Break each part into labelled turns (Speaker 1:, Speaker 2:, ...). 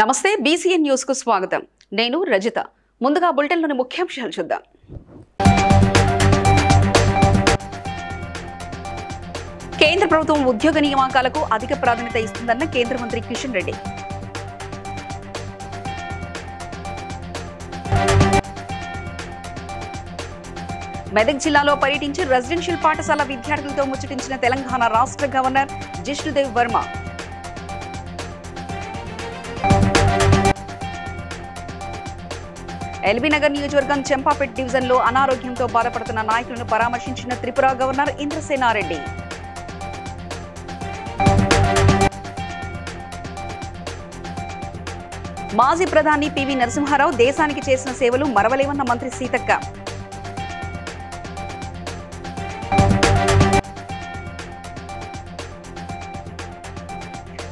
Speaker 1: నమస్తే BCN news కు స్వాగతం. నేను రజిత. ముందుగా బులెటిన్లోని ముఖ్యాంశాలు చూద్దాం. కేంద్ర ప్రభుత్వం ఉద్యోగ నియామకాలకు అధిక ప్రాధాన్యత ఇస్తుందన్న కేంద్ర మంత్రి కిషన్ రెడ్డి. మెదక్ జిల్లాలో పర్యటించి రెసిడెన్షియల్ పాఠశాల విద్యార్థులతో ముచ్చటించిన తెలంగాణ రాష్ట్ర గవర్నర్ జిష్ణుదేవ్ వర్మ. ఎల్బీనగర్ నియోజకవర్గం చెంపాపేట్ డివిజన్లో అనారోగ్యంతో బాధపడుతున్న నాయకులను పరామర్శించిన త్రిపుర గవర్నర్ ఇంద్రసేనారెడ్డి. మాజీ ప్రధాని పివి నరసింహారావు దేశానికి చేసిన సేవలు మరవలేవన్న మంత్రి సీతక్క.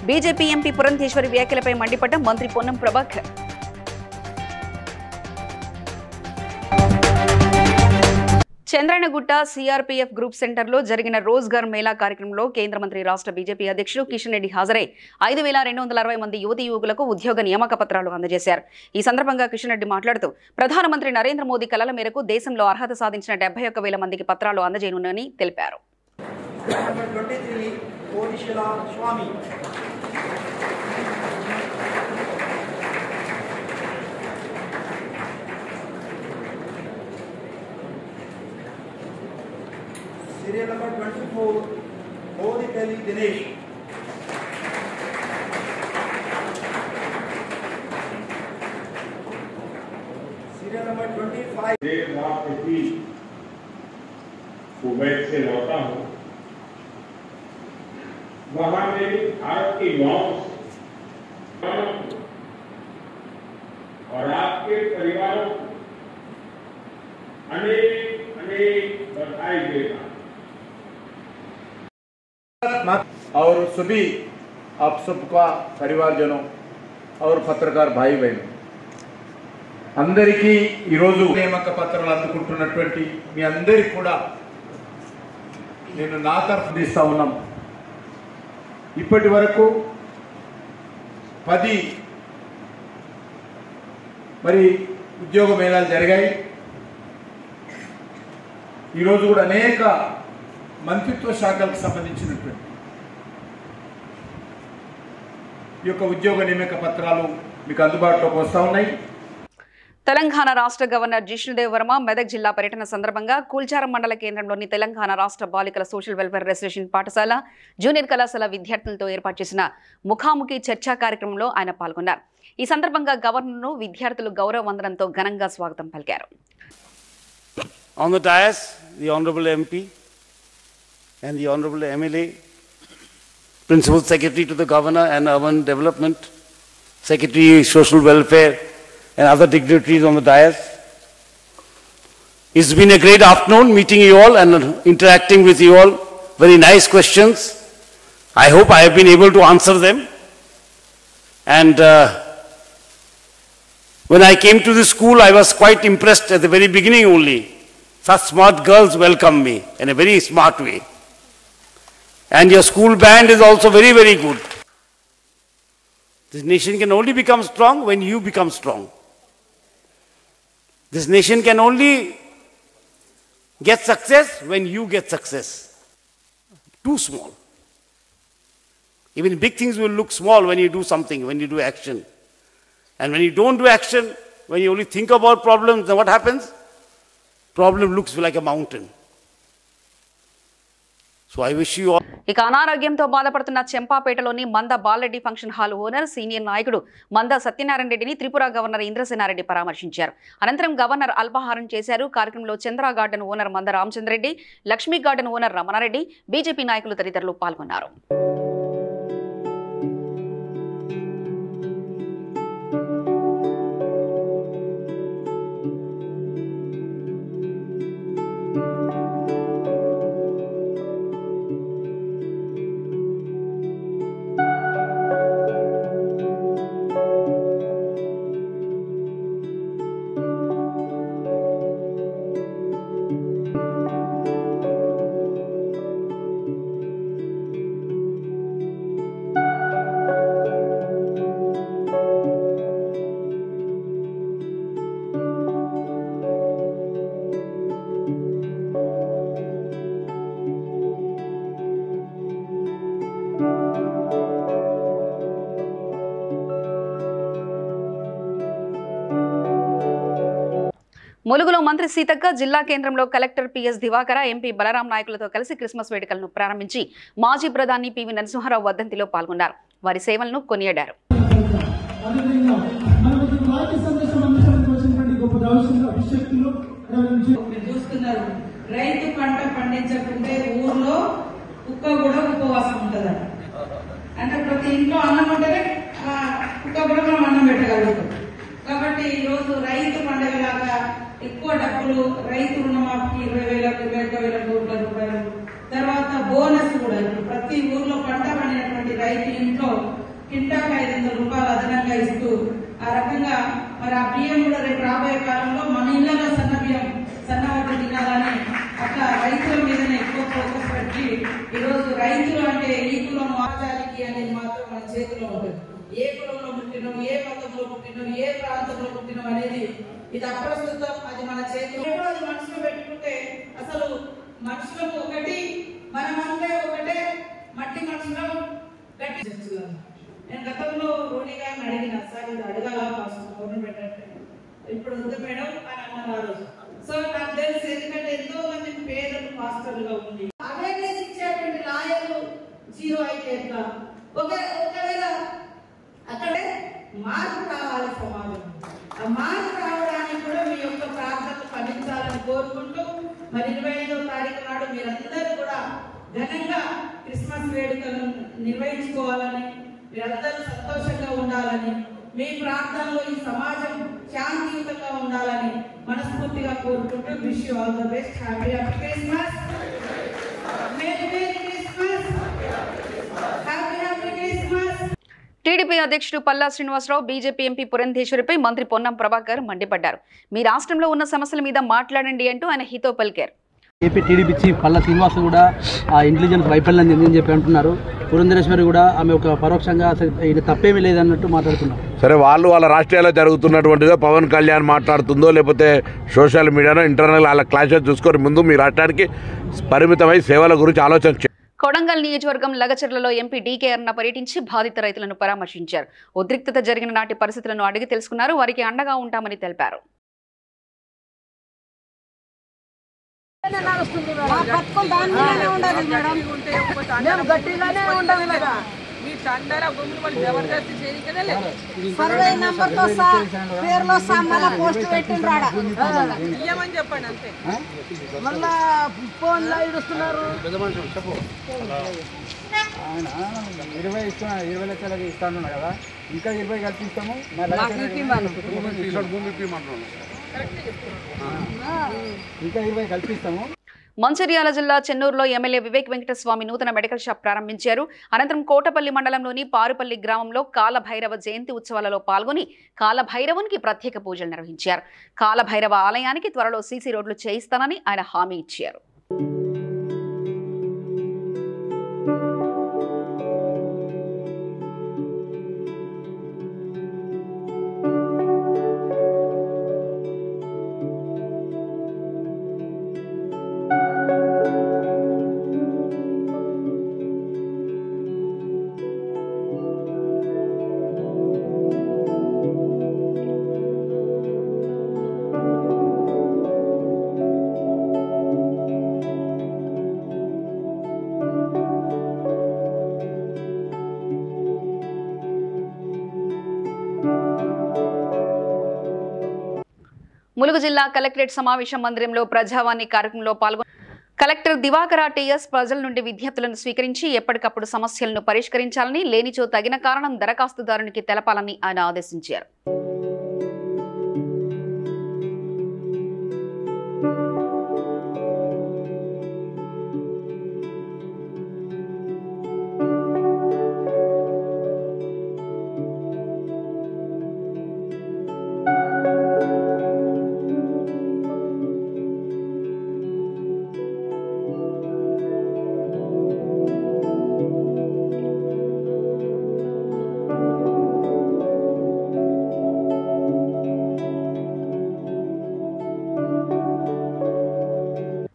Speaker 1: బీజేపీ ఎంపీ పురంధేశ్వరి వ్యాఖ్యలపై మండిపడ్డ మంత్రి పొన్నం ప్రభాకర్. చంద్రనగుట్ట సిఆర్పీఎఫ్ గ్రూప్ సెంటర్లో జరిగిన రోజ్గార్ మేళా కార్యక్రమంలో కేంద్ర మంత్రి రాష్ట్ర బీజేపీ అధ్యక్షుడు కిషన్ రెడ్డి హాజరై 5,260 మంది యువతీ యువకులకు ఉద్యోగ నియామక పత్రాలు అందజేశారు. ఈ సందర్భంగా కిషన్ రెడ్డి మాట్లాడుతూ ప్రధానమంత్రి నరేంద్ర మోదీ కలల మేరకు దేశంలో అర్హత సాధించిన 71,000 మందికి పత్రాలు అందజేయనున్నారని తెలిపారు.
Speaker 2: Serial number 24, Bodhipalli Dinesh. Serial number 25.
Speaker 3: देर रात ही कुवैत से लौटा हूँ. वहाँ मेरी भारत की युवाओं और आपके परिवारों को अनेक बधाई देता.
Speaker 4: और सभी आप सबका परिवारजनों और पत्रकार भाई बहनों అందరికీ ఈ రోజు నియామక పత్రాలు అందుకుంటున్నటువంటి మీ అందరికీ కూడా నేను నా తరఫు తీస్తా ఉన్నాం. ఇప్పటి వరకు 10 మరి ఉద్యోగ మేళాలు జరిగాయి. ఈరోజు కూడా అనేక మంత్రిత్వ శాఖలకు సంబంధించినటువంటి ఈ యొక్క ఉద్యోగ నియామక పత్రాలు మీకు అందుబాటులోకి వస్తూ ఉన్నాయి.
Speaker 1: తెలంగాణ రాష్ట్ర గవర్నర్ జిష్ణుదేవ్ వర్మ మెదక్ జిల్లా పర్యటన సందర్భంగా కూల్చారం మండల కేంద్రంలోని తెలంగాణ రాష్ట్ర బాలికల సోషల్ వెల్ఫేర్ రెసిడెన్షియల్ పాఠశాల జూనియర్ కళాశాల విద్యార్థులతో ఏర్పాటు చేసిన ముఖాముఖి చర్చా కార్యక్రమంలో ఆయన పాల్గొన్నారు. ఈ సందర్భంగా గవర్నర్ను విద్యార్థులు గౌరవ వందనంతో ఘనంగా స్వాగతం పలికారు.
Speaker 5: On the dais, the Honorable MP and the Honorable MLA, Principal Secretary to the Governor and Urban Development, Secretary Social Welfare and other dignitaries on the dais. It's been a great afternoon meeting you all and interacting with you all. Very nice questions. I hope I have been able to answer them. And when I came to this school, I was quite impressed at the very beginning only. Such smart girls welcomed me in a very smart way. And your school band is also very, very good. This nation can only become strong when you become strong. This nation can only get success when you get success. Too small. Even big things will look small when you do something, when you do action. And when you don't do action, when you only think about problems, then what happens? Problem looks like a mountain. So I wish you all.
Speaker 1: ఇక అనారోగ్యంతో బాధపడుతున్న చెంపాపేటలోని మంద Bala Reddy function hall owner senior నాయకుడు మంద సత్యనారాయణ రెడ్డిని Tripura governor Indrasena Reddy పరామర్శించారు. అనంతరం governor అల్పాహారం చేశారు. కార్యక్రమంలో చంద్ర garden owner Manda Ramachandra Reddy, Lakshmi garden owner Ramana Reddy, BJP నాయకులు తదితరులు పాల్గొన్నారు. ములుగులో మంత్రి సీతక్క, జిల్లా కేంద్రంలో collector PS Divakara, MP Balaram నాయకులతో కలిసి క్రిస్మస్ వేడుకలను ప్రారంభించి మాజీ ప్రధాని పివి నరసింహారావు వర్ధంతిలో పాల్గొన్నారు. వారి సేవలను కొనియాడారు.
Speaker 6: రైతు పంట పండించకుంటే ఊర్లో కుక్క కూడా ఉపవాసం ఉంటుందట. అంటే ప్రతి ఇంట్లో అన్నం ఉంటేనే కుక్క కూడా మనం అన్నం పెట్టగలుగుతాం. కాబట్టి ఈ రోజు రైతు పండుగలాగా ఎక్కువ డబ్బులు రైతు రుణమాఫీ 20,000 కోట్ల రూపాయలు, తర్వాత బోనస్ కూడా ఇప్పుడు ప్రతి ఊర్లో పంట పండినటువంటి రైతు ఇంట్లో కింటాకు 500 రూపాయలు అదనంగా ఇస్తూ ఆ రకంగా మరి ఆ బియ్యం కూడా రేపు రాబోయే కాలంలో మన ఇళ్లలో సన్న బియ్యం సన్నవడ్డు తినాలని అట్లా రైతుల మీదనే ఎక్కువ ఫోకస్ పెట్టి ఈరోజు రైతులు అంటే ఈ కులం ఆచారికి అనేది మాత్రం మన చేతిలో ఉంటుంది. ఏ కులంలో పుట్టినాం, ఏ మతంలో పుట్టినాం, ఏ ప్రాంతంలో పుట్టినాం అనేది ఇది అప్రస్తుతం. అది మన చేతిలో. అది మనసులో పెట్టుకుంటే అసలు మనుషులకు ఒకటి, మనమంటే ఒకటే, మట్టి మనుషులం గట్టి చర్చలు. నేను గతంలో రోణి గారిని అడిగిన, సార్ ఇది అడగాల ఫస్ట్ గవర్నమెంట్ పెట్టండి, ఇప్పుడు వద్దు మేడం అని అన్నారు. సో నాకు తెలుసు, ఎందుకంటే ఎంతో మంది పేదలు పాస్టర్లుగా ఉంది. అవేర్నెస్ ఇచ్చేటువంటి లాయర్లు జీరో అయితే ఎట్లా? ఒకవేళ అక్కడే మార్పు రావాలి సమాజం. ఆ మార్పు రావడానికి కూడా మీ యొక్క ప్రార్థనలు ఫలించాలని కోరుకుంటూ మరి 25వ తారీఖు నాడు మీరందరూ కూడా ఘనంగా క్రిస్మస్ వేడుకలను నిర్వహించుకోవాలని, మీరందరూ సంతోషంగా ఉండాలని, మీ ప్రాంతంలో ఈ సమాజం శాంతియుతంగా ఉండాలని మనస్ఫూర్తిగా కోరుకుంటూ wish you all the best. Happy Christmas, merry Christmas, happy Christmas.
Speaker 1: TDP అధ్యక్షుడు పల్లా శ్రీనివాసరావు బీజేపీ ఎంపీ పురంధేశ్వరిపై మంత్రి పొన్నం ప్రభాకర్ మండిపడ్డారు. మీ రాష్ట్రంలో ఉన్న సమస్యల మీద మాట్లాడండి అంటూ ఆయన హితో పలికారు.
Speaker 7: AP TDP chief Palla Srinivas కూడా ఆ ఇంటెలిజెన్స్ వైఫల్యం చెందని చెప్పి అంటున్నారు. పురంధేశ్వరి కూడా ఆమె ఒక పరోక్షంగా ఇది తప్పేమీ లేదన్నట్టు మాట్లాడుతున్నారు.
Speaker 8: సరే, వాళ్ళ రాష్ట్రాల్లో జరుగుతున్నటువంటిదో పవన్ కళ్యాణ్ మాట్లాడుతుందో లేకపోతే సోషల్ మీడియాలో ఇంటర్నల్ వాళ్ళ క్లాషెస్ చూసుకొని ముందు మీ రాష్ట్రానికి పరిమితమై సేవల గురించి ఆలోచన.
Speaker 1: కొడంగల్ నియోజకవర్గం లగచర్లలో ఎంపీ డీకే అరుణ పర్యటించి బాధిత రైతులను పరామర్శించారు. ఉద్రిక్తత జరిగిన నాటి పరిస్థితులను అడిగి తెలుసుకున్నారు. వారికి అండగా ఉంటామని తెలిపారు.
Speaker 9: సర్వే నంబర్ తో పేర్లో మళ్ళా పోస్ట్ పెట్టిండ్రాడ ఇయ్యమని చెప్పండి అంతే. మళ్ళా ఫోన్ లో ఇస్తున్నారు.
Speaker 7: 20 లక్షలకి ఇస్తాను కదా, ఇంకా 20 కల్పిస్తాము. ఇంకా 20 కల్పిస్తాము.
Speaker 1: మంచిర్యాల జిల్లా చెన్నూరులో ఎమ్మెల్యే వివేక్ వెంకటస్వామి నూతన మెడికల్ షాప్ ప్రారంభించారు. అనంతరం కోటపల్లి మండలంలోని పారుపల్లి గ్రామంలో కాలభైరవ జయంతి ఉత్సవాలలో పాల్గొని కాలభైరవునికి ప్రత్యేక పూజలు నిర్వహించారు. కాలభైరవ ఆలయానికి త్వరలో సీసీ రోడ్లు చేయిస్తానని ఆయన హామీ ఇచ్చారు. ములుగు జిల్లా కలెక్టరేట్ సమావేశ మందిరంలో ప్రజావాణి కార్యక్రమంలో పాల్గొన్న కలెక్టర్ దివాకర టీఎస్ ప్రజల నుండి విజ్ఞప్తులను స్వీకరించి ఎప్పటికప్పుడు సమస్యలను పరిష్కరించాలని, లేనిచో తగిన కారణం దరఖాస్తుదారునికి తెలపాలని ఆయన ఆదేశించారు.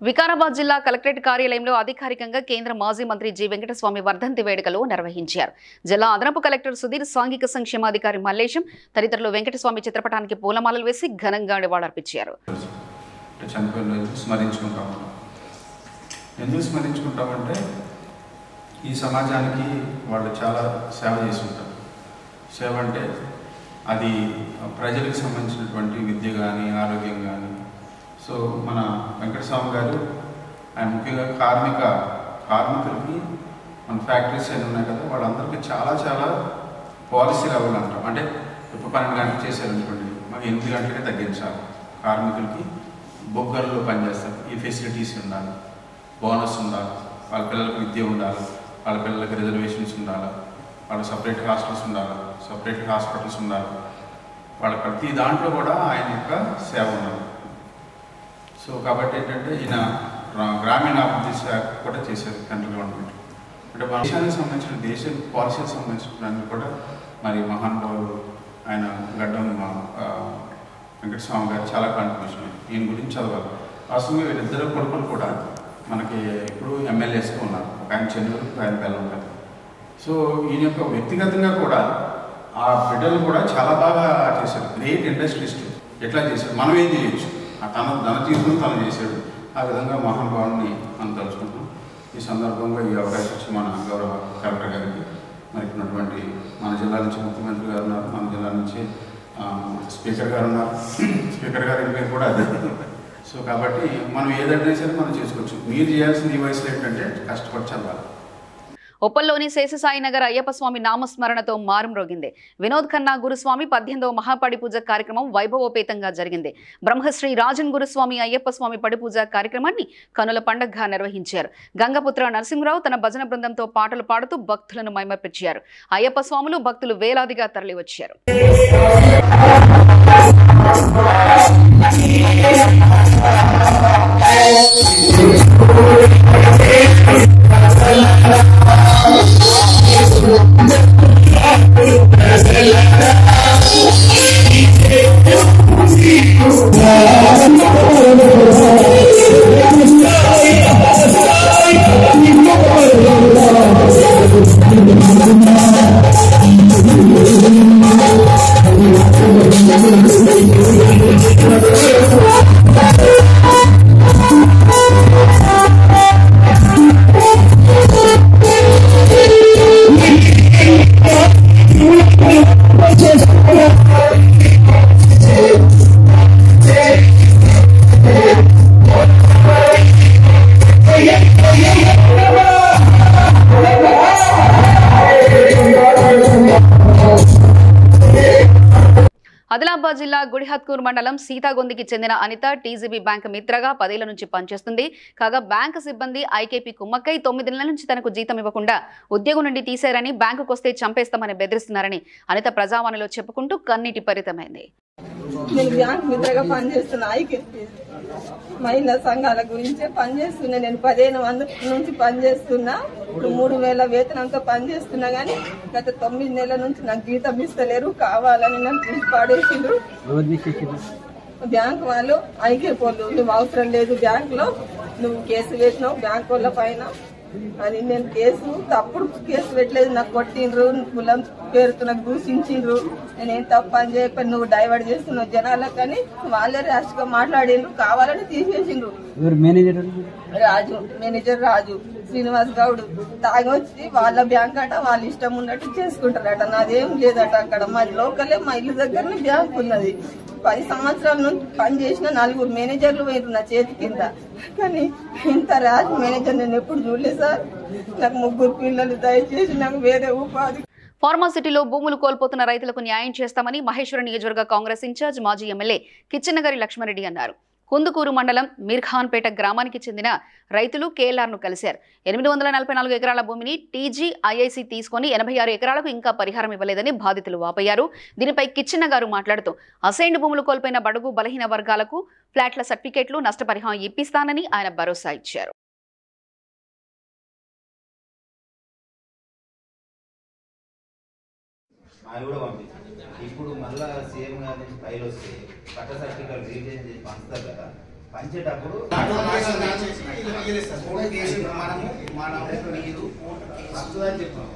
Speaker 1: వికారాబాద్ జిల్లా కలెక్టరేట్ కార్యాలయంలో అధికారికంగా కేంద్ర మాజీ మంత్రి జి వెంకటస్వామి వర్ధంతి వేడుకలు నిర్వహించారు. జిల్లా అదనపు కలెక్టర్ సుధీర్, సాంఘిక సంక్షేమాధికారి మల్లేశం తదితరులు వెంకటస్వామి చిత్రపటానికి పూలమాలలు వేసి ఘనంగా నివాళులర్పించారు.
Speaker 10: చనిపోయిన రోజు స్మరించుకుంటా ఉంటాం. ఎందుకు స్మరించుకుంటామంటే ఈ సమాజానికి వాళ్ళు చాలా సేవ చేసి ఉంటారు. సేవ అంటే అది ప్రజలకు సంబంధించినటువంటి విద్య కానీ ఆరోగ్యం కానీ. సో మన వెంకటస్వామి గారు ఆయన ముఖ్యంగా కార్మికులకి మన ఫ్యాక్టరీస్ అన్నీ ఉన్నాయి కదా, వాళ్ళందరికీ చాలా చాలా పాలసీ లెవెల్ అంటాం. అంటే ఇప్పుడు 12 గంటలు చేశారనుకోండి, మాకు 8 గంటలకే తగ్గించాలి. కార్మికులకి బొగ్గల్లో పనిచేస్తారు, ఈ ఫెసిలిటీస్ ఉండాలి, బోనస్ ఉండాలి, వాళ్ళ పిల్లలకు విద్య ఉండాలి, వాళ్ళ పిల్లలకి రిజర్వేషన్స్ ఉండాలి, వాళ్ళకి సపరేట్ హాస్టల్స్ ఉండాలి, సపరేట్ హాస్పిటల్స్ ఉండాలి. వాళ్ళ ప్రతి దాంట్లో కూడా ఆయన యొక్క సేవ ఉండాలి. సో కాబట్టి ఏంటంటే ఈయన గ్రామీణాభివృద్ధి శాఖ కూడా చేశారు సెంట్రల్ గవర్నమెంట్. అంటే దేశానికి సంబంధించిన దేశ పాలసీకి సంబంధించిన కూడా మరి మహానుభావులు ఆయన గడ్డం వెంకటస్వామి గారు చాలా కాంట్రిబ్యూషన్. ఈయన గురించి చదవాలి. వాస్తవంగా వీరిద్దరు కొడుకులు కూడా మనకి ఇప్పుడు ఎమ్మెల్యేస్గా ఉన్నారు. ఒక ఆయన చెన్నూరు, ఆయన పిల్లలు ఉంటారు. సో ఈయన యొక్క వ్యక్తిగతంగా కూడా ఆ బిడ్డలు కూడా చాలా బాగా చేశారు. Great industrialist. ఎట్లా చేశాడు, మనం ఏం చేయొచ్చు, తన జీవితం తను చేశాడు. ఆ విధంగా మహానుభావుని మనం తలుచుకుంటాం. ఈ సందర్భంగా ఈ అవకాశం వచ్చి మన గౌరవ కలెక్టర్ గారికి, మరి ఉన్నటువంటి మన జిల్లా నుంచి ముఖ్యమంత్రి గారు ఉన్నారు, మన జిల్లా నుంచి స్పీకర్ గారు ఉన్నారు. స్పీకర్ గారి పేరు కూడా అదే. సో కాబట్టి మనం ఏదైనా సరే మనం చేసుకోవచ్చు. మీరు చేయాల్సిన ఈ వయసులో ఏంటంటే కష్టపడి చదవాలి.
Speaker 1: ఉప్పల్లోని శేషసాయి నగర్ అయ్యప్ప స్వామి నామస్మరణతో మారుమ్రోగింది. వినోద్ ఖన్నా గురుస్వామి 18వ మహాపడి పూజ కార్యక్రమం వైభవోపేతంగా జరిగింది. బ్రహ్మశ్రీ రాజన్ గురుస్వామి అయ్యప్ప స్వామి పడి పూజ కార్యక్రమాన్ని కనుల పండగగా నిర్వహించారు. గంగపుత్ర నరసింహరావు తన భజన బృందంతో పాటలు పాడుతూ భక్తులను మైమర్పించారు. అయ్యప్ప స్వాములు భక్తులు వేలాదిగా తరలివచ్చారు. ఆదిలాబాద్ జిల్లా గుడిహత్కూర్ మండలం సీతాగొందికి చెందిన అనిత టీజీబీ బ్యాంక్ మిత్రగా 10 ఏళ్ల నుంచి పనిచేస్తుంది. కాగా బ్యాంకు సిబ్బంది ఐకేపీ కుమ్మక్కై 9 నెలల నుంచి తనకు జీతం ఇవ్వకుండా ఉద్యోగం నుండి తీశారని, బ్యాంకుకు వస్తే చంపేస్తామని బెదిరిస్తున్నారని అనిత ప్రజావాణిలో చెప్పుకుంటూ కన్నీటి పరితమైంది.
Speaker 11: నేను బ్యాంక్ మిత్రగా పనిచేస్తున్నా. ఐకేపీ మహిళా సంఘాల గురించే పనిచేస్తున్నా. నేను 1500 నుంచి పనిచేస్తున్నా. ఇప్పుడు 3000 వేతనంతో పనిచేస్తున్నా గానీ గత 9 నెలల నుంచి నాకు జీతం ఇస్తలేరు. కావాలని నన్ను తీసి పాడేసిండ్రు. బ్యాంక్ వాళ్ళు ఐకేపీ వాళ్ళు, నువ్వు అవసరం లేదు బ్యాంక్ లో, నువ్వు కేసు వేసినావు బ్యాంక్ వాళ్ళ పైన అని. నేను కేసు తప్పుడు కేసు పెట్టలేదు. నాకు కొట్టిండ్రు, కులం పేరుతో నాకు దూషించిండ్రు. నేనేం తప్పు పని చేయకపోయి నువ్వు డైవర్ట్ చేస్తున్నావు జనాలకు అని వాళ్ళే ర్యాష్ గా మాట్లాడిండ్రు. కావాలని తీసేసిండ్రు. రాజు మేనేజర్ రాజు శ్రీనివాస్ గౌడ్ తాగి వచ్చి వాళ్ళ బ్యాంక్ అట వాళ్ళ ఇష్టం ఉన్నట్టు చేసుకుంటారట. నాదేం లేదట. అక్కడ మాది లోకలే, మా ఇల్లు దగ్గరనే బ్యాంక్ ఉన్నది. 10 సంవత్సరాల నుంచి పని చేసిన 4 మేనేజర్లు పోయినారు నా చేతి కింద. కానీ ఇంత ర్యాష్ మేనేజర్ నేను ఎప్పుడు చూడలేదు సార్. నాకు 3 పిల్లలు. దయచేసి నాకు వేరే ఉపాధి.
Speaker 1: ఫార్మాసిటీలో భూములు కోల్పోతున్న రైతులకు న్యాయం చేస్తామని మహేశ్వరం నియోజకవర్గ కాంగ్రెస్ ఇన్ఛార్జ్ మాజీ ఎమ్మెల్యే కిచ్చెన్నగారి లక్ష్మారెడ్డి అన్నారు. కుందుకూరు మండలం మీర్ఖాన్పేట గ్రామానికి చెందిన రైతులు కేఎల్ఆర్ను కలిశారు. 844 ఎకరాల భూమిని టీజీఐఐసి తీసుకుని 86 ఎకరాలకు ఇంకా పరిహారం ఇవ్వలేదని బాధితులు వాపోయారు. దీనిపై కిచ్చెన్న గారు మాట్లాడుతూ అసైన్డ్ భూములు కోల్పోయిన బడుగు బలహీన వర్గాలకు ఫ్లాట్ల సర్టిఫికేట్లు, నష్టపరిహారం ఇప్పిస్తానని ఆయన భరోసా ఇచ్చారు.
Speaker 12: ఇప్పుడు మళ్ళా సీఎం గారి నుంచి ఫైల్ వస్తే పట్ట సర్టిఫికేట్ రిలీజ్ చేసి పంచుతారు కదా, పంచేటప్పుడు మనము మీరు చెప్తాం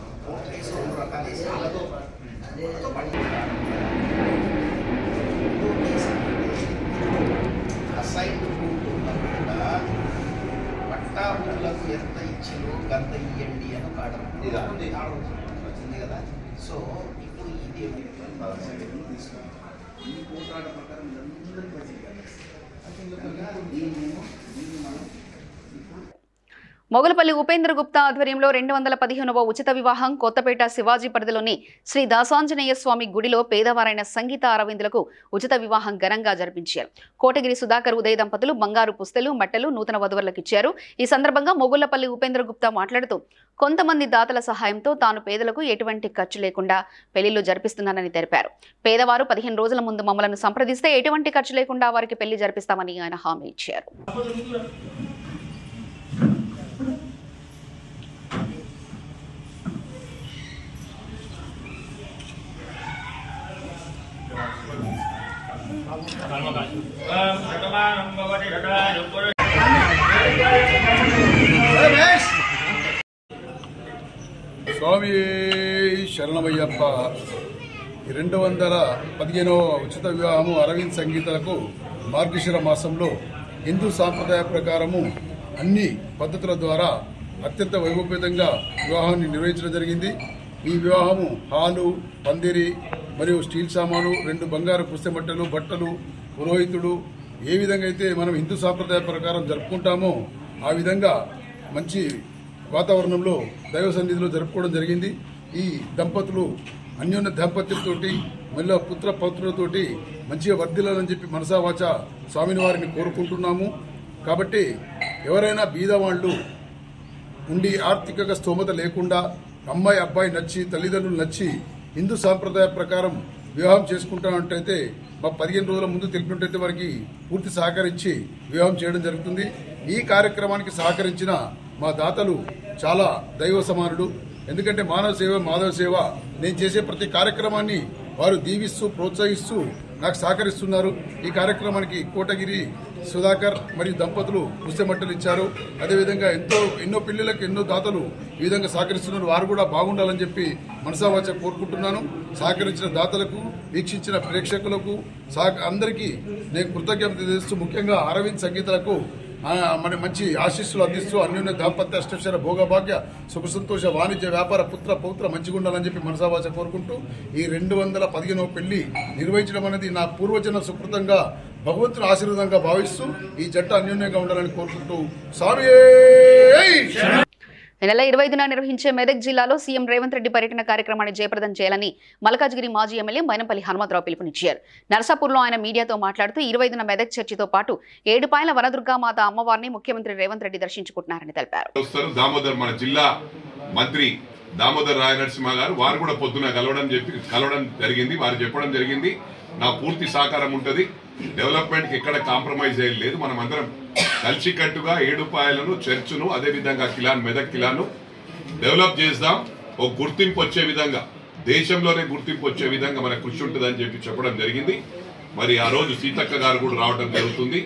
Speaker 12: అసైన్ అంత ఇవ్వండి అని ఒక ఆర్డర్ వచ్చింది కదా. సో ఇప్పుడు ఇది తీసుకుంటాం ఈ కోటాల ప్రకారం అందరికీ
Speaker 1: మొగలపల్లి ఉపేంద్ర గుప్తా ఆధ్వర్యంలో 215వ ఉచిత వివాహం కొత్తపేట శివాజీ పరిధిలోని శ్రీ దాసాంజనేయ స్వామి గుడిలో పేదవారైన సంగీత అరవిందులకు ఉచిత వివాహం ఘనంగా జరిపించారు. కోటగిరి సుధాకర్ ఉదయ దంపతులు బంగారు పుస్తలు మట్టెలు నూతన వధువులకు ఇచ్చారు. ఈ సందర్భంగా మొగలపల్లి ఉపేంద్ర గుప్తా మాట్లాడుతూ కొంతమంది దాతల సహాయంతో తాను పేదలకు ఎటువంటి ఖర్చు లేకుండా పెళ్లిళ్లు జరిపిస్తున్నానని తెలిపారు. పేదవారు 15 రోజుల ముందు మమ్మలను సంప్రదిస్తే ఎటువంటి ఖర్చు లేకుండా వారికి పెళ్లి జరిపిస్తామని ఆయన హామీ ఇచ్చారు.
Speaker 13: స్వామి శరణమయ్యప్ప. 215వ ఉచిత వివాహము అరవింద్ సంగీతలకు మార్గశిర మాసంలో హిందూ సాంప్రదాయ ప్రకారము అన్ని పద్ధతుల ద్వారా అత్యంత వైభవపేతంగా వివాహాన్ని నిర్వహించడం జరిగింది. ఈ వివాహము హాలు, పందిరి మరియు స్టీల్ సామాను, 2 బంగారు పుస్తెమట్టెలు, బట్టలు, పురోహితుడు ఏ విధంగా అయితే మనం హిందూ సాంప్రదాయ ప్రకారం జరుపుకుంటామో ఆ విధంగా మంచి వాతావరణంలో దైవ సన్నిధిలో జరుపుకోవడం జరిగింది. ఈ దంపతులు అన్యోన్య దాంపత్యంతో మళ్ళీ పుత్ర పౌత్రులతోటి మంచిగా వర్ధిల్లాలని చెప్పి మనసా వాచ స్వామిని వారిని కోరుకుంటున్నాము. కాబట్టి ఎవరైనా బీదవాళ్లు ఉండి ఆర్థికంగా స్తోమత లేకుండా అమ్మాయి అబ్బాయి నచ్చి తల్లిదండ్రులు నచ్చి హిందూ సాంప్రదాయ ప్రకారం వివాహం చేసుకుంటామంటైతే మా 15 రోజుల ముందు తెలిపినట్టయితే వారికి పూర్తి సహకరించి వివాహం చేయడం జరుగుతుంది. ఈ కార్యక్రమానికి సహకరించిన మా దాతలు చాలా దైవ సమానుడు. ఎందుకంటే మానవ సేవ మాధవ సేవ, నేను చేసే ప్రతి కార్యక్రమాన్ని వారు దీవిస్తూ ప్రోత్సహిస్తూ నాకు సహకరిస్తున్నారు. ఈ కార్యక్రమానికి కోటగిరి సుధాకర్ మరియు దంపతులు పుస్తెమట్టలు ఇచ్చారు. అదేవిధంగా ఎన్నో పిల్లలకు ఎన్నో దాతలు ఈ విధంగా సహకరిస్తున్నారు. వారు కూడా బాగుండాలని చెప్పి మనసావాచ కోరుకుంటున్నాను. సహకరించిన దాతలకు, వీక్షించిన ప్రేక్షకులకు అందరికీ నేను కృతజ్ఞత తెలియజేస్తూ ముఖ్యంగా అరవింద్ సంగీతలకు మన మంచి ఆశీస్సులు అందిస్తూ అన్యోన్య దాంపత్య అష్టక్షర భోగభాగ్య సుఖ సంతోష వాణిజ్య వ్యాపార పుత్ర పౌత్ర మంచిగా ఉండాలని చెప్పి మనసావాచ కోరుకుంటూ ఈ 215వ పెళ్లి నిర్వహించడం అనేది నా పూర్వజన సుకృతంగా భగవంతుని ఆశీర్వాదంగా భావిస్తూ ఈ జట్టు అన్యోన్యంగా ఉండాలని కోరుకుంటూ స్వామి.
Speaker 1: ఈ నెల 25న నిర్వహించే మెదక్ జిల్లాలో సీఎం రేవంత్ రెడ్డి పర్యటన కార్యక్రమాన్ని జయప్రదం చేయాలని మల్కాజ్గిరి మాజీ ఎమ్మెల్యే మైనంపల్లి హనుమంతరావు పిలుపునిచ్చారు. నర్సాపూర్లో ఆయన మీడియాతో మాట్లాడుతూ 25న మెదక్ చర్చితో పాటు ఏడుపాయల వనదుర్గామాత అమ్మవారిని ముఖ్యమంత్రి రేవంత్ రెడ్డి దర్శించుకుంటున్నారని తెలిపారు.
Speaker 14: దామోదర్ మన జిల్లా మంత్రి దామోదర్ రాయనరసింహ గారు వారు కూడా పొద్దున కలవడం జరిగింది. వారు చెప్పడం జరిగింది నా పూర్తి సహకారం ఉంటుంది, డెవలప్మెంట్ కి ఎక్కడ కాంప్రమైజ్ అయ్యేది లేదు, మనం అందరం కలిసికట్టుగా ఏడుపాయలను చర్చును అదేవిధంగా మెదక్ కిలాను డెవలప్ చేద్దాం, ఒక గుర్తింపు వచ్చే విధంగా దేశంలోనే గుర్తింపు వచ్చే విధంగా మన కృషి ఉంటుందని చెప్పి చెప్పడం జరిగింది. మరి ఆ రోజు సీతక్క గారు కూడా రావడం జరుగుతుంది.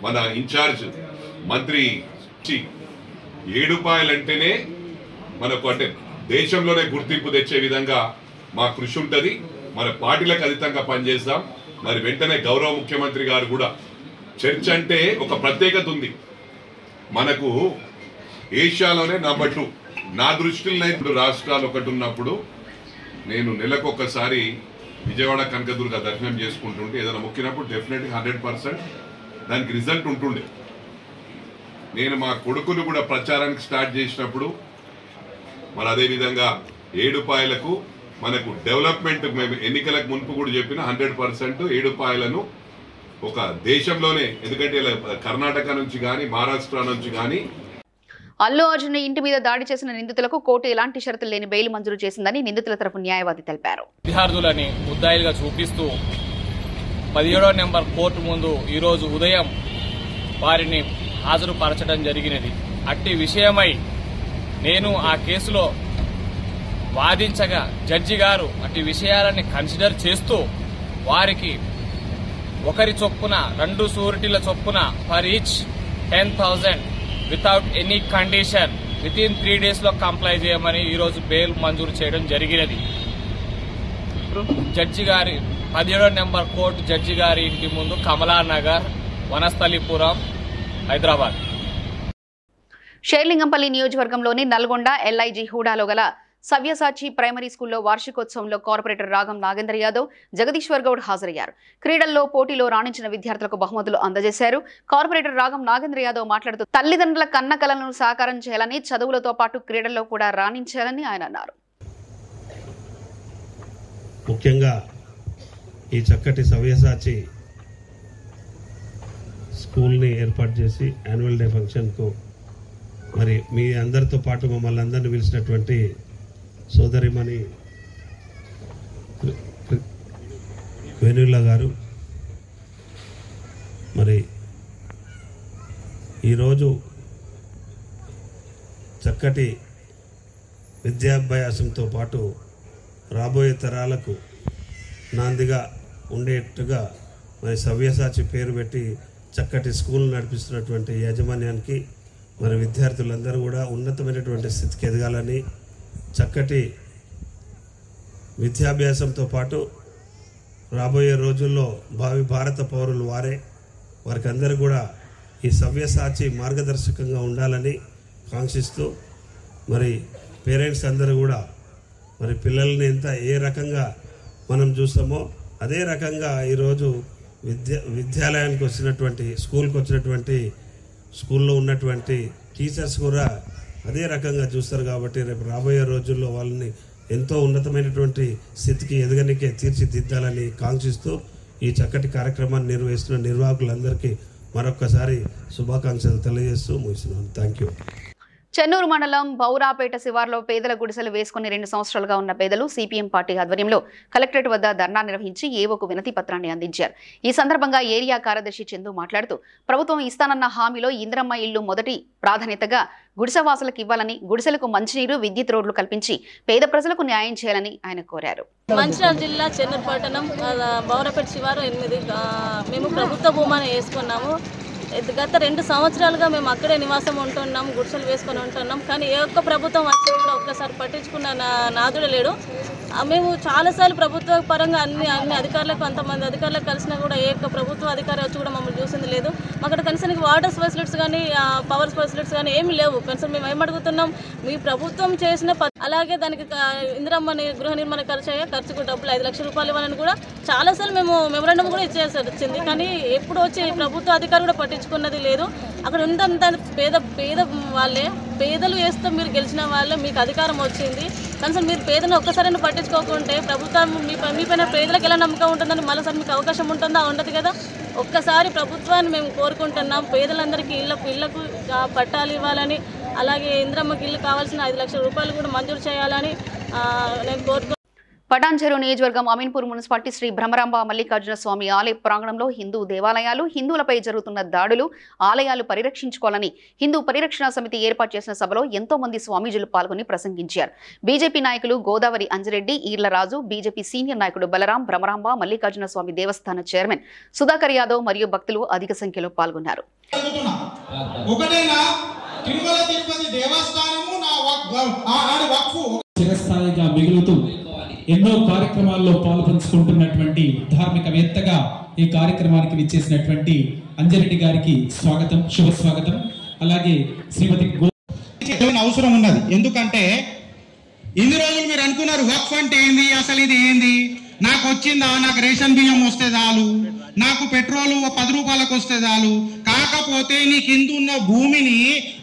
Speaker 14: మన ఇన్ఛార్జ్ మంత్రి ఏడుపాయలంటేనే మనకు అంటే దేశంలోనే గుర్తింపు తెచ్చే విధంగా మా కృషి ఉంటుంది. మన పార్టీలకు అతీతంగా పనిచేస్తాం. మరి వెంటనే గౌరవ ముఖ్యమంత్రి గారు కూడా చర్చ్ అంటే ఒక ప్రత్యేకత ఉంది మనకు, ఏషియాలోనే నంబర్ 2. నా దృష్టిలో ఇప్పుడు రాష్ట్రాలు ఒకటి ఉన్నప్పుడు నేను నెలకొకసారి విజయవాడ కనకదుర్గ దర్శనం చేసుకుంటుంటే ఏదైనా మొక్కినప్పుడు డెఫినెట్గా 100% దానికి రిజల్ట్ ఉంటుండే. నేను మా కొడుకులు కూడా ప్రచారానికి స్టార్ట్ చేసినప్పుడు మరి అదేవిధంగా ఏడుపాయలకు మనకు డెవలప్మెంట్ మేము ఎన్నికలకు మున్పు కూడా చెప్పిన 100% ఏడుపాయలను ఒక దేశంలోనే, ఎందుకంటే కర్ణాటక నుంచి కానీ మహారాష్ట్ర నుంచి కానీ.
Speaker 1: అల్లు అర్జున్ ఇంటి మీద దాడి చేసిన నిందితులకు కోర్టు ఎలాంటి షరతులు లేని బెయిల్ మంజూరు చేసిందని నిందితుల తరఫు న్యాయవాది తెలిపారు.
Speaker 15: విద్యార్థులని ముద్దాయిలుగా చూపిస్తూ 17వ నెంబర్ కోర్టు ముందు ఈరోజు ఉదయం వారిని హాజరుపరచడం జరిగినది. అట్టి విషయమై నేను ఆ కేసులో వాదించగా జడ్జి గారు అట్టి విషయాలని కన్సిడర్ చేస్తూ వారికి ఒకరి చొప్పున 2 షూరిటీల చొప్పున for each 10,000 without any condition within 3 days లో కంప్లై చేయమని ఈరోజు బెయిల్ మంజూరు చేయడం జరిగినది. జడ్జి గారి 17వ నెంబర్ కోర్టు జడ్జి గారి ఇంటి ముందు కమలానగర్, వనస్థలిపురం, హైదరాబాద్.
Speaker 1: షేర్లింగంపల్లి నియోజకవర్గంలోని నల్గొండ ఎల్ఐజీ హూడాలో గల సవ్యసాచి ప్రైమరీ స్కూల్లో వార్షికోత్సవంలో కార్పొరేటర్ రాగం నాగేంద్ర యాదవ్, జగదీశ్వర్ గౌడ్ హాజరయ్యారు. క్రీడల్లో పోటీలో రాణించిన విద్యార్థులకు బహుమతులు అందజేశారు. కార్పొరేటర్ రాగం నాగేంద్ర యాదవ్ మాట్లాడుతూ తల్లిదండ్రుల కన్న కలలను సాకారం చేయాలని, చదువులతో పాటు క్రీడల్లో కూడా రాణించాలని ఆయన అన్నారు.
Speaker 16: ముఖ్యంగా ఈ చక్కటి సవ్యసాచి స్కూల్ని ఏర్పాటు చేసి యాన్యువల్ డే ఫంక్షన్కు మరి మీ అందరితో పాటు మమ్మల్ని అందరినీ పిలిచినటువంటి సోదరిమణి వేణుల గారు, మరి ఈరోజు చక్కటి విద్యాభ్యాసంతో పాటు రాబోయే తరాలకు నాందిగా ఉండేట్టుగా మరి సవ్యసాచి పేరు పెట్టి చక్కటి స్కూల్ నడిపిస్తున్నటువంటి యాజమాన్యానికి మరి విద్యార్థులందరూ కూడా ఉన్నతమైనటువంటి స్థితికి ఎదగాలని, చక్కటి విద్యాభ్యాసంతో పాటు రాబోయే రోజుల్లో భావి భారత పౌరులు వారికి అందరూ కూడా ఈ సవ్యసాచి మార్గదర్శకంగా ఉండాలని కాంక్షిస్తూ మరి పేరెంట్స్ అందరూ కూడా మరి పిల్లల్ని ఏ రకంగా మనం చూస్తామో అదే రకంగా ఈరోజు విద్యాలయానికి వచ్చినటువంటి స్కూల్లో ఉన్నటువంటి టీచర్స్ కూడా అదే రకంగా చూస్తారు. కాబట్టి రేపు రాబోయే రోజుల్లో వాళ్ళని ఎంతో ఉన్నతమైనటువంటి స్థితికి ఎదగనికే తీర్చిదిద్దాలని కాంక్షిస్తూ ఈ చక్కటి కార్యక్రమాన్ని నిర్వహిస్తున్న నిర్వాహకులందరికీ మరొక్కసారి శుభాకాంక్షలు తెలియజేస్తూ ముగిస్తున్నాను. Thank you.
Speaker 1: చెన్నూరు మండలం బౌరాపేట శివార్లో పేదల గుడిసెలు వేసుకుని 2 సంవత్సరాలుగా ఉన్న పేదలు సిపిఎం పార్టీ ఆధ్వర్యంలో కలెక్టరేట్ వద్ద ధర్నా నిర్వహించి ఏవోకు వినతి పత్రాన్ని అందించారు. ఈ సందర్భంగా ఏరియా కార్యదర్శి చందు మాట్లాడుతూ ప్రభుత్వం ఇస్తానన్న హామీలో ఇందిరమ్మ ఇల్లు మొదటి ప్రాధాన్యతగా గుడిసెవాసులకు ఇవ్వాలని, గుడిసెలకు మంచినీరు, విద్యుత్ రోడ్లు కల్పించి పేద ప్రజలకు న్యాయం చేయాలని ఆయన కోరారు.
Speaker 17: మంచిర్యాల జిల్లా చెన్నూరు పట్టణం బౌరాపేట శివారు 8 మేము ప్రభుత్వ భూమాన్ని వేసుకున్నాము. గత 2 సంవత్సరాలుగా మేము అక్కడే నివాసం ఉంటున్నాం, గుడిసెలు వేసుకొని ఉంటున్నాం. కానీ ఏ ఒక్క ప్రభుత్వం వచ్చి కూడా ఒక్కసారి పట్టించుకున్న నాదుడు లేడు. మేము చాలాసార్లు ప్రభుత్వ పరంగా అన్ని అధికారులకు, కొంతమంది అధికారులకు కలిసినా కూడా ఏ ఒక్క ప్రభుత్వ అధికారి వచ్చి కూడా మమ్మల్ని చూసింది లేదు. అక్కడ కనీసం వాటర్ ఫెసిలిటీస్ కానీ పవర్ ఫెసిలిటీస్ కానీ ఏమి లేవు. కనీసం మేము ఏమడుగుతున్నాం, మీ ప్రభుత్వం చేసిన అలాగే దానికి ఇందిరమ్మని గృహ నిర్మాణ ఖర్చుకు డబ్బులు 5 లక్షల రూపాయలు ఇవ్వాలని కూడా చాలాసార్లు మేము మెమరాండం కూడా వచ్చింది. కానీ ఎప్పుడు వచ్చి ప్రభుత్వ అధికారి కూడా పట్టించుకున్నది లేదు. అక్కడ ఉందంతా పేద వాళ్ళే, పేదలు వేస్తే మీరు గెలిచిన వాళ్ళే, మీకు అధికారం వచ్చింది. కనీసం మీరు పేదను ఒక్కసారి పట్టించుకోకుంటే ప్రభుత్వం మీ పైన పేదలకు ఎలా నమ్మకం ఉంటుందని మరోసారి మీకు అవకాశం ఉంటుందా? ఉండదు కదా. ఒక్కసారి ప్రభుత్వాన్ని మేము కోరుకుంటున్నాం, పేదలందరికీ ఇళ్లకు పట్టాలు ఇవ్వాలని, అలాగే ఇందిరమ్మకి ఇల్లు కావాల్సిన 5 లక్షల రూపాయలు కూడా మంజూరు చేయాలని నేను కోరుకుంటున్నాను.
Speaker 1: పటాన్చెరు నియోజకవర్గం అమీన్పూర్ మున్సిపాలిటీ శ్రీ భ్రమరాంబ మల్లికార్జున స్వామి ఆలయ ప్రాంగణంలో హిందూ దేవాలయాలు, హిందువులపై జరుగుతున్న దాడులు, ఆలయాలు పరిరక్షించుకోవాలని హిందూ పరిరక్షణ సమితి ఏర్పాటు చేసిన సభలో ఎంతో మంది స్వామీజీలు పాల్గొని ప్రసంగించారు. బీజేపీ నాయకులు గోదావరి అంజిరెడ్డి, ఈర్లరాజు, బీజేపీ సీనియర్ నాయకుడు బలరాం, భ్రమరాంబ మల్లికార్జున స్వామి దేవస్థాన చైర్మన్ సుధాకర్ యాదవ్ మరియు భక్తులు అధిక సంఖ్యలో పాల్గొన్నారు.
Speaker 18: చిరస్థాయిగా మిగులుతూ ఎన్నో కార్యక్రమాల్లో పాల్పంచుకుంటున్నటువంటి ధార్మికవేత్తగా ఈ కార్యక్రమానికి విచ్చేసినటువంటి అంజరెడ్డి గారికి స్వాగతం, శుభ స్వాగతం. అలాగే శ్రీమతి
Speaker 19: అవసరం ఉన్నది. ఎందుకంటే ఇన్ని రోజులు మీరు అనుకున్నారు వక్ఫ్ అంటే ఏంది, అసలు ఇది ఏంది, నాకు వచ్చిందా, నాకు రేషన్ బియ్యం వస్తే చాలు, నాకు పెట్రోల్ 10 రూపాయలకు వస్తే చాలు. కాకపోతే నీకు ఇందున్న భూమిని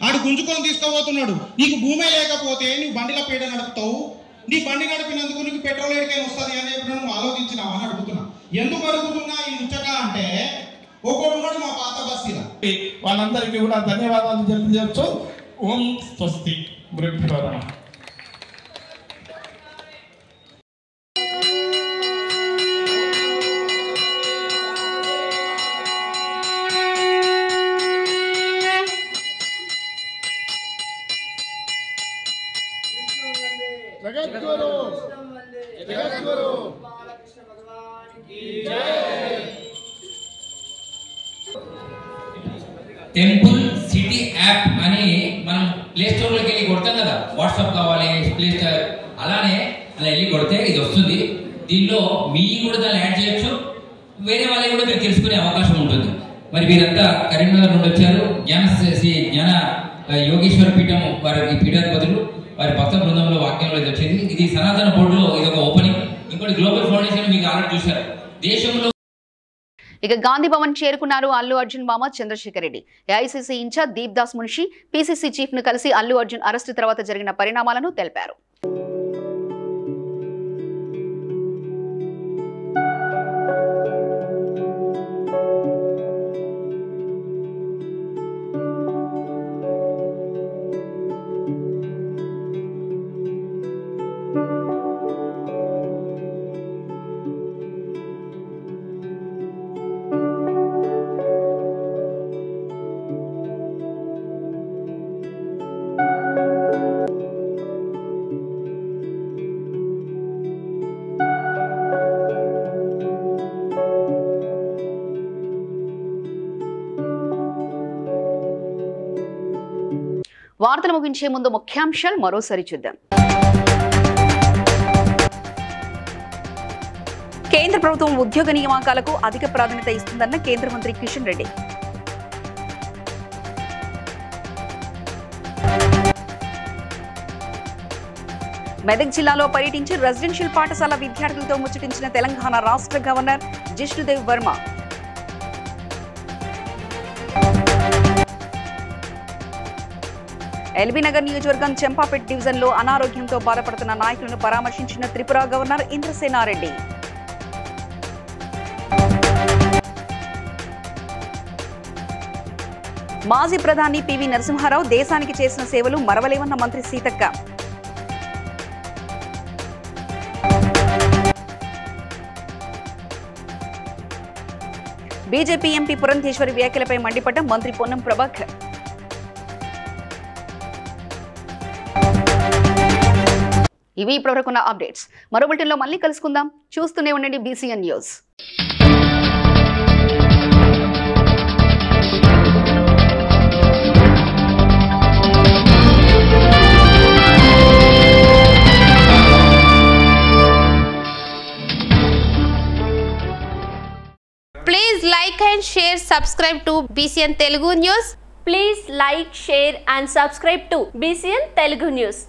Speaker 19: ఆడు గుంజుకొని తీసుకుపోతున్నాడు. నీకు భూమే లేకపోతే నువ్వు బండిల పీడ నడుపుతావు. నీ బండి నడిపినందుకు నీకు పెట్రోల్ ఎక్కడికైనా వస్తుంది అని చెప్పి నువ్వు ఆలోచించినావు అని అడుగుతున్నా. ఎందుకు అడుగుతున్నా ఈ ముచ్చట అంటే, ఒకడు ఉన్నాడు మా పాత బస్తీలో.
Speaker 18: వాళ్ళందరికీ కూడా ధన్యవాదాలు తెలియజేయచ్చు. ఓం స్వస్తి.
Speaker 13: జగద్గురు జగద్గురు
Speaker 20: టెంపుల్ సిటీ యాప్ అని మనం ప్లే స్టోర్ లోకి వెళ్ళి కొడతాం కదా, వాట్సాప్ కావాలి ప్లే స్టోర్, అలానే అలా వెళ్ళి కొడితే ఇది వస్తుంది. దీనిలో మీ కూడా దాన్ని యాడ్ చేయొచ్చు, వేరే వాళ్ళకి కూడా మీరు తెలుసుకునే అవకాశం ఉంటుంది. మరి వీరంతా కరీంనగర్ నుండి వచ్చారు. జ్ఞాన యోగేశ్వర పీఠం వారి పీఠాధిపతులు వారి భక్త బృందంలో వాక్యంలో ఇది వచ్చింది. ఇది సనాతన బోర్డులో ఇది ఒక ఓపెనింగ్. ఇంకోటి గ్లోబల్ ఫౌండేషన్ మీకు ఆల్రెడీ చూశారు. దేశంలో
Speaker 1: ఇక గాంధీ భవన్ చేరుకున్నారు అల్లు అర్జున్ మామ Chandrasekhar Reddy. AICC in-charge Deep Das Munshi PCC chief ను కలిసి అల్లు అర్జున్ అరెస్టు తర్వాత జరిగిన పరిణామాలను తెలిపారు. వార్తలు ముగించే ముందు ముఖ్యాంశాలు మరోసారి చూద్దాం. కేంద్ర ప్రభుత్వం ఉద్యోగ నియామకాలకు అధిక ప్రాధాన్యత ఇస్తుందన్న కేంద్ర మంత్రి కిషన్ రెడ్డి. మెదక్ జిల్లాలో పర్యటించి రెసిడెన్షియల్ పాఠశాల విద్యార్థులతో ముచ్చటించిన తెలంగాణ రాష్ట్ర గవర్నర్ జిష్ణుదేవ్ వర్మ. ఎల్బీ నగర్ నియోజకవర్గం చెంపాపేట్ డివిజన్లో అనారోగ్యంతో బాధపడుతున్న నాయకులను పరామర్శించిన త్రిపుర గవర్నర్ ఇంద్రసేనారెడ్డి. మాజీ ప్రధాని పివి నరసింహారావు దేశానికి చేసిన సేవలు మరవలేవన్న మంత్రి సీతక్క. బీజేపీ ఎంపీ పురంధేశ్వరి వ్యాఖ్యలపై మండిపడ్డ మంత్రి పొన్నం ప్రభాకర్. ఇవి ఇప్పటివరకున్న అప్డేట్స్. మరో బులెటిన్లో మళ్ళీ కలుసుకుందాం. చూస్తూనే ఉండండి BCN news.
Speaker 21: Please like and share, subscribe to BCN Telugu News.
Speaker 22: Please like, share and subscribe to BCN Telugu News.